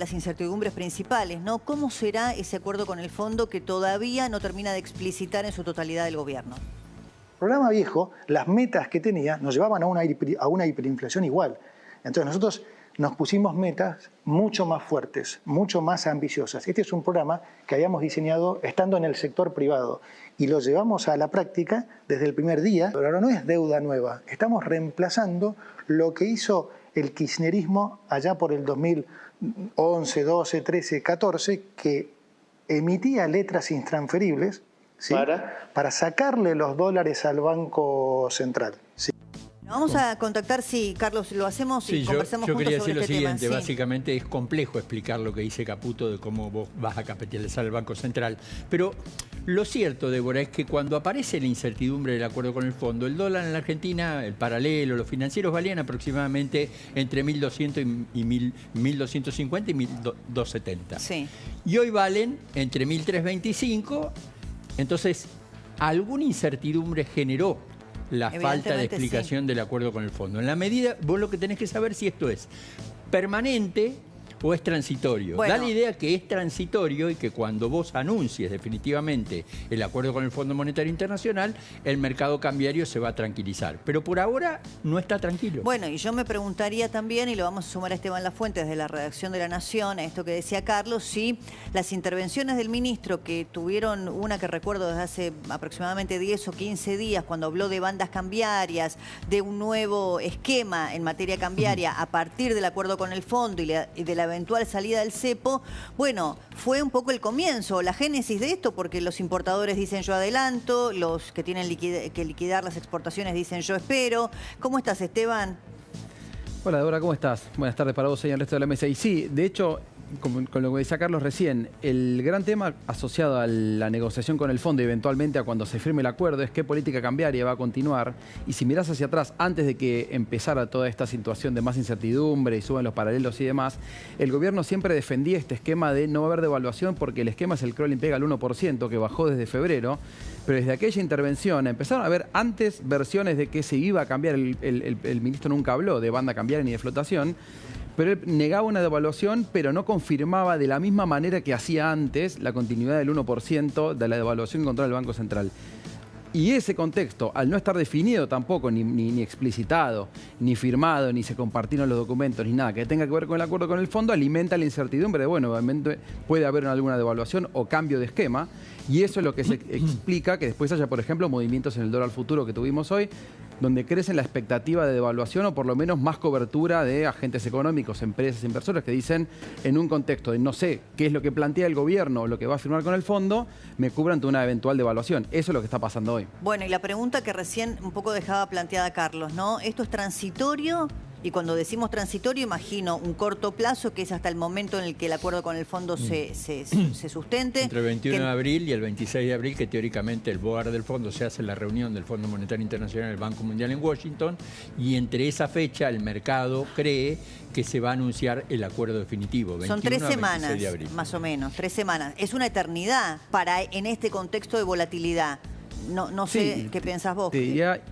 las incertidumbres principales, ¿no? ¿Cómo será ese acuerdo con el fondo que todavía no termina de explicitar en su totalidad el gobierno? El programa viejo, las metas que tenía, nos llevaban a una hiperinflación igual. Entonces nosotros nos pusimos metas mucho más fuertes, mucho más ambiciosas. Este es un programa que habíamos diseñado estando en el sector privado y lo llevamos a la práctica desde el primer día, pero ahora no es deuda nueva. Estamos reemplazando lo que hizo el kirchnerismo allá por el 2011, 12, 13, 14, que emitía letras intransferibles, ¿sí? para sacarle los dólares al Banco Central. ¿Sí? Vamos a contactar, sí, Carlos, lo hacemos y conversamos yo juntos quería sobre decir este lo siguiente, tema. básicamente es complejo explicar lo que dice Caputo de cómo vos vas a capitalizar el Banco Central, pero lo cierto, Débora, es que cuando aparece la incertidumbre del acuerdo con el fondo, el dólar en la Argentina, el paralelo, los financieros valían aproximadamente entre 1.200 y 1.250 y 1.270. Sí. Y hoy valen entre 1.325, entonces alguna incertidumbre generó la falta de explicación del acuerdo con el fondo. En la medida, vos lo que tenés que saber si esto es permanente o es transitorio. Bueno. Da la idea que es transitorio y que cuando vos anuncies definitivamente el acuerdo con el Fondo Monetario Internacional, el mercado cambiario se va a tranquilizar. Pero por ahora no está tranquilo. Bueno, y yo me preguntaría también, y lo vamos a sumar a Esteban Lafuente desde la redacción de La Nación, a esto que decía Carlos, si las intervenciones del ministro, que tuvieron una que recuerdo desde hace aproximadamente 10 o 15 días, cuando habló de bandas cambiarias, de un nuevo esquema en materia cambiaria a partir del acuerdo con el fondo y de la eventual salida del cepo, bueno, fue un poco el comienzo, la génesis de esto, porque los importadores dicen yo adelanto, los que tienen que liquidar las exportaciones dicen yo espero. ¿Cómo estás, Esteban? Hola, Débora, ¿cómo estás? Buenas tardes para vos y el resto de la mesa. Y sí, de hecho, con lo que decía Carlos recién, el gran tema asociado a la negociación con el fondo y eventualmente a cuando se firme el acuerdo es qué política cambiaria va a continuar. Y si mirás hacia atrás, antes de que empezara toda esta situación de más incertidumbre y suban los paralelos y demás, el gobierno siempre defendía este esquema de no haber devaluación porque el esquema es el crawling pega al 1%, que bajó desde febrero. Pero desde aquella intervención empezaron a haber antes versiones de que se iba a cambiar, el ministro nunca habló de banda cambiaria ni de flotación, pero él negaba una devaluación, pero no confirmaba de la misma manera que hacía antes la continuidad del 1% de la devaluación contra el Banco Central. Y ese contexto, al no estar definido tampoco, ni explicitado, ni firmado, ni se compartieron los documentos, ni nada que tenga que ver con el acuerdo con el fondo, alimenta la incertidumbre de, bueno, obviamente puede haber alguna devaluación o cambio de esquema. Y eso es lo que se explica que después haya, por ejemplo, movimientos en el dólar futuro que tuvimos hoy, donde crece la expectativa de devaluación o por lo menos más cobertura de agentes económicos, empresas, inversores que dicen en un contexto de no sé qué es lo que plantea el gobierno o lo que va a firmar con el fondo, me cubran ante una eventual devaluación. Eso es lo que está pasando hoy. Bueno, y la pregunta que recién un poco dejaba planteada Carlos, ¿no? ¿Esto es transitorio? Y cuando decimos transitorio, imagino un corto plazo, que es hasta el momento en el que el acuerdo con el fondo se sustente. Entre el 21 de abril y el 26 de abril, que teóricamente el BOAR del fondo se hace la reunión del Fondo Monetario Internacional y el Banco Mundial en Washington, y entre esa fecha el mercado cree que se va a anunciar el acuerdo definitivo. Son 3 semanas, más o menos, 3 semanas. Es una eternidad en este contexto de volatilidad. No sé qué pensás vos. Te diría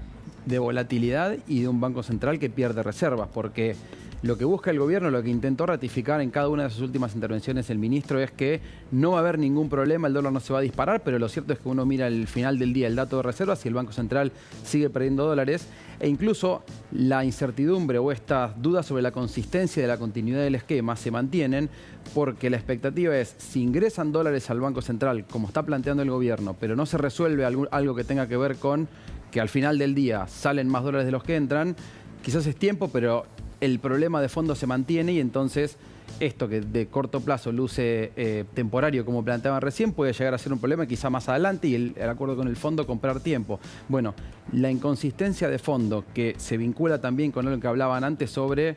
de volatilidad y de un Banco Central que pierde reservas, porque lo que busca el gobierno, lo que intentó ratificar en cada una de sus últimas intervenciones el ministro es que no va a haber ningún problema, el dólar no se va a disparar, pero lo cierto es que uno mira al final del día el dato de reservas y el Banco Central sigue perdiendo dólares, e incluso la incertidumbre o estas dudas sobre la consistencia de la continuidad del esquema se mantienen porque la expectativa es, si ingresan dólares al Banco Central, como está planteando el gobierno, pero no se resuelve algo que tenga que ver con que al final del día salen más dólares de los que entran, quizás es tiempo, pero el problema de fondo se mantiene y entonces esto que de corto plazo luce temporario, como planteaban recién, puede llegar a ser un problema quizá más adelante y el acuerdo con el fondo comprar tiempo. Bueno, la inconsistencia de fondo que se vincula también con lo que hablaban antes sobre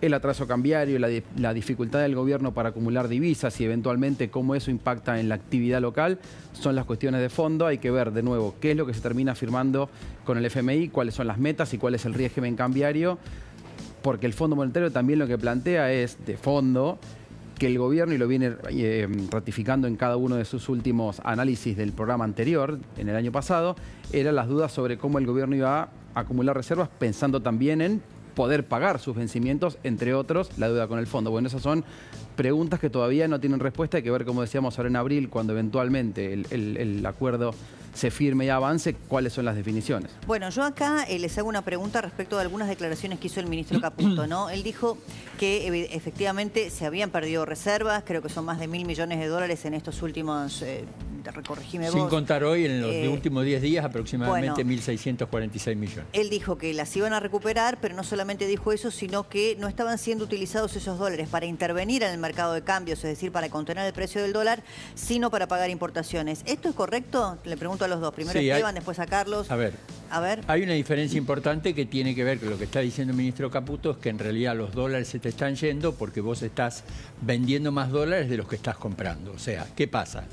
el atraso cambiario, la dificultad del gobierno para acumular divisas y eventualmente cómo eso impacta en la actividad local, son las cuestiones de fondo. Hay que ver de nuevo qué es lo que se termina firmando con el FMI, cuáles son las metas y cuál es el régimen cambiario, porque el Fondo Monetario también lo que plantea es, de fondo, que el gobierno, y lo viene ratificando en cada uno de sus últimos análisis del programa anterior, en el año pasado, eran las dudas sobre cómo el gobierno iba a acumular reservas, pensando también en poder pagar sus vencimientos, entre otros, la deuda con el fondo. Bueno, esas son preguntas que todavía no tienen respuesta. Hay que ver, como decíamos ahora en abril, cuando eventualmente el acuerdo se firme y avance, cuáles son las definiciones. Bueno, yo acá les hago una pregunta respecto de algunas declaraciones que hizo el ministro Caputo, ¿no? Él dijo que efectivamente se habían perdido reservas, creo que son más de $1.000 millones en estos últimos, corregime vos. Sin contar hoy, en los últimos 10 días, aproximadamente bueno, 1.646 millones. Él dijo que las iban a recuperar, pero no solamente dijo eso, sino que no estaban siendo utilizados esos dólares para intervenir en el mercado de cambios, es decir, para contener el precio del dólar, sino para pagar importaciones. ¿Esto es correcto? Le pregunto a los dos. Primero a Esteban, después a Carlos. A ver. Hay una diferencia importante que tiene que ver con lo que está diciendo el ministro Caputo, es que en realidad los dólares se te están yendo porque vos estás vendiendo más dólares de los que estás comprando. O sea, ¿qué pasa?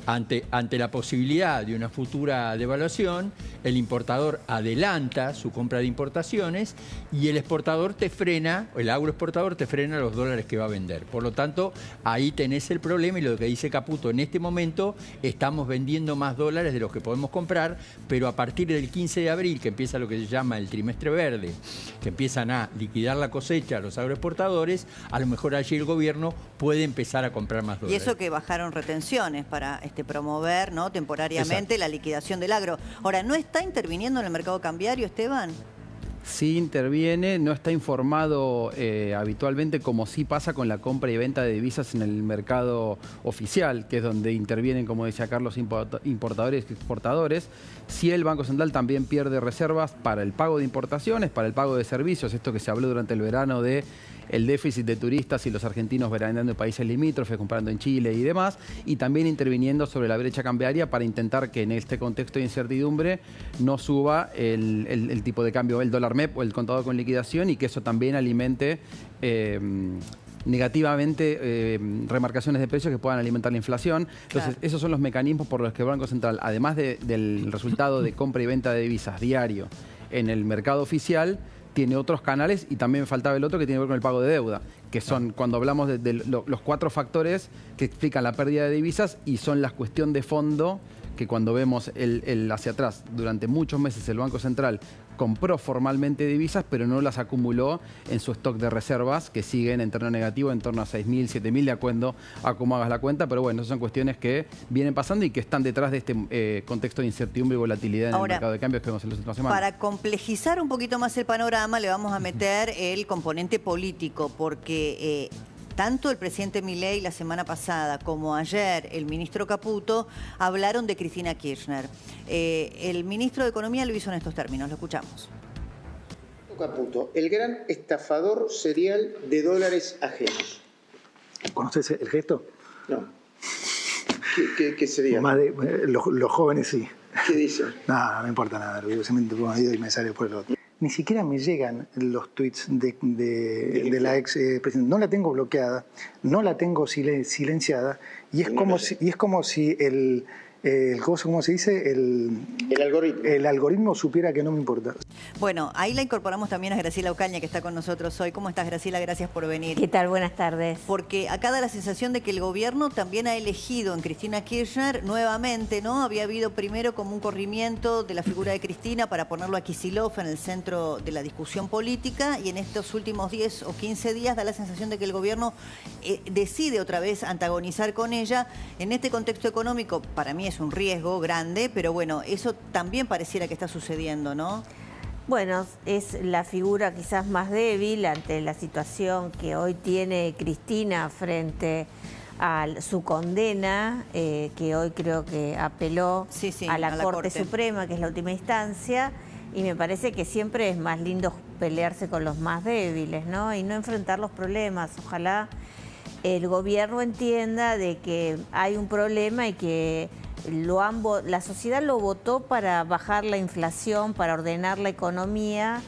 Ante la posibilidad de una futura devaluación, el importador adelanta su compra de importaciones y el exportador te frena, el agroexportador te frena los dólares que va a vender. Por lo tanto, ahí tenés el problema y lo que dice Caputo, en este momento estamos vendiendo más dólares de los que podemos comprar, pero a partir del 15 de abril, que empieza lo que se llama el trimestre verde, que empiezan a liquidar la cosecha a los agroexportadores, a lo mejor allí el gobierno puede empezar a comprar más dólares. Y eso que bajaron retenciones para promover, ¿no?, temporariamente la liquidación del agro. Ahora, ¿no está interviniendo en el mercado cambiario, Esteban? Sí interviene, no está informado habitualmente, como sí pasa con la compra y venta de divisas en el mercado oficial, que es donde intervienen, como decía Carlos, importadores y exportadores. Sí, el Banco Central también pierde reservas para el pago de importaciones, para el pago de servicios, esto que se habló durante el verano de el déficit de turistas y los argentinos veraneando en países limítrofes, comprando en Chile y demás, y también interviniendo sobre la brecha cambiaria para intentar que en este contexto de incertidumbre no suba el tipo de cambio, el dólar MEP o el contador con liquidación, y que eso también alimente negativamente remarcaciones de precios que puedan alimentar la inflación. Entonces, esos son los mecanismos por los que el Banco Central, además del resultado de compra y venta de divisas diario en el mercado oficial, tiene otros canales, y también me faltaba el otro que tiene que ver con el pago de deuda, que son, cuando hablamos de los 4 factores que explican la pérdida de divisas, y son la cuestión de fondo que cuando vemos el hacia atrás, durante muchos meses el Banco Central compró formalmente divisas, pero no las acumuló en su stock de reservas, que siguen en terreno negativo, en torno a 6.000, 7.000, de acuerdo a cómo hagas la cuenta. Pero bueno, esas son cuestiones que vienen pasando y que están detrás de este contexto de incertidumbre y volatilidad en el mercado de cambios que vemos en las últimas semanas. Para complejizar un poquito más el panorama, le vamos a meter el componente político, porque tanto el presidente Milei la semana pasada como ayer el ministro Caputo hablaron de Cristina Kirchner. El ministro de Economía lo hizo en estos términos, lo escuchamos. Caputo, el gran estafador serial de dólares ajenos. ¿Conoces el gesto? No. ¿Qué sería? Más de, los jóvenes sí. ¿Qué dice? No importa nada, se me pongo un oído y me sale por el otro. Ni siquiera me llegan los tweets de la ex presidenta. No la tengo bloqueada, no la tengo silenciada, y es como si ¿cómo se dice? El algoritmo supiera que no me importa. Bueno, ahí la incorporamos también a Graciela Ocaña, que está con nosotros hoy. ¿Cómo estás, Graciela? Gracias por venir. ¿Qué tal? Buenas tardes. Porque acá da la sensación de que el gobierno también ha elegido en Cristina Kirchner nuevamente, ¿no? Había habido primero como un corrimiento de la figura de Cristina para ponerlo a Kicillof en el centro de la discusión política, y en estos últimos 10 o 15 días da la sensación de que el gobierno decide otra vez antagonizar con ella. En este contexto económico, para mí es un riesgo grande, pero bueno, eso también pareciera que está sucediendo, ¿no? Bueno, es la figura quizás más débil ante la situación que hoy tiene Cristina frente a su condena, que hoy creo que apeló a la Corte Suprema, que es la última instancia, y me parece que siempre es más lindo pelearse con los más débiles, ¿no? Y no enfrentar los problemas. Ojalá el gobierno entienda de que hay un problema y que la sociedad lo votó para bajar la inflación, para ordenar la economía.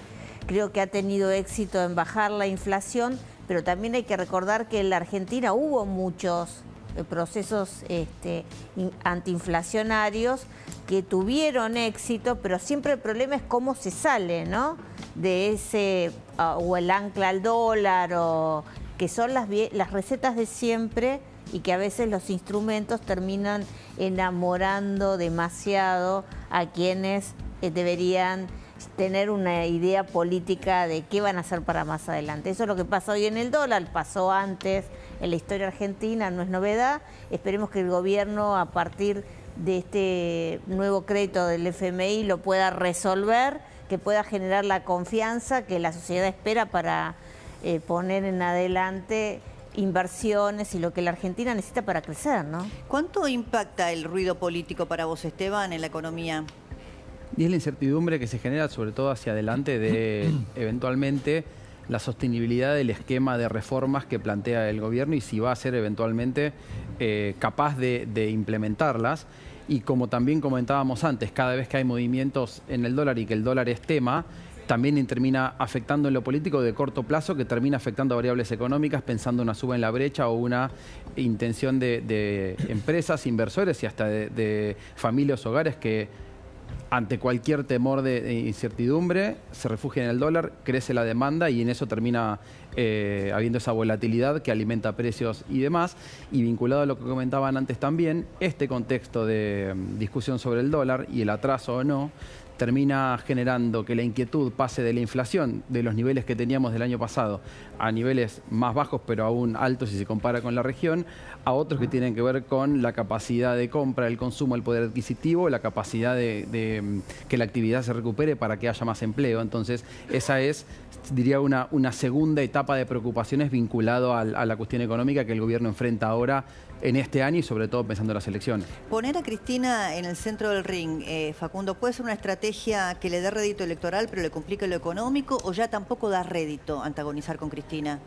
Creo que ha tenido éxito en bajar la inflación, pero también hay que recordar que en la Argentina hubo muchos procesos antiinflacionarios que tuvieron éxito, pero siempre el problema es cómo se sale, ¿no?, de ese, o el ancla al dólar, o que son las recetas de siempre, y que a veces los instrumentos terminan enamorando demasiado a quienes deberían tener una idea política de qué van a hacer para más adelante. Eso es lo que pasa hoy en el dólar, pasó antes en la historia argentina, no es novedad. Esperemos que el gobierno, a partir de este nuevo crédito del FMI, lo pueda resolver, que pueda generar la confianza que la sociedad espera para poner en adelante inversiones y lo que la Argentina necesita para crecer, ¿no? ¿Cuánto impacta el ruido político para vos, Esteban, en la economía? Y es la incertidumbre que se genera sobre todo hacia adelante de eventualmente la sostenibilidad del esquema de reformas que plantea el gobierno y si va a ser eventualmente capaz de implementarlas. Y como también comentábamos antes, cada vez que hay movimientos en el dólar y que el dólar es tema, también termina afectando en lo político de corto plazo, que termina afectando a variables económicas, pensando una suba en la brecha o una intención de empresas, inversores y hasta de familias, hogares que ante cualquier temor de incertidumbre se refugian en el dólar, crece la demanda y en eso termina habiendo esa volatilidad que alimenta precios y demás. Y vinculado a lo que comentaban antes también, este contexto de discusión sobre el dólar y el atraso o no, termina generando que la inquietud pase de la inflación, de los niveles que teníamos del año pasado, a niveles más bajos, pero aún altos si se compara con la región, a otros que tienen que ver con la capacidad de compra, el consumo, el poder adquisitivo, la capacidad de que la actividad se recupere para que haya más empleo. Entonces, esa es, diría, una segunda etapa de preocupaciones vinculado a la cuestión económica que el gobierno enfrenta ahora en este año y sobre todo pensando en las elecciones. Poner a Cristina en el centro del ring, Facundo, ¿puede ser una estrategia que le dé rédito electoral pero le complique lo económico o ya tampoco da rédito antagonizar con Cristina?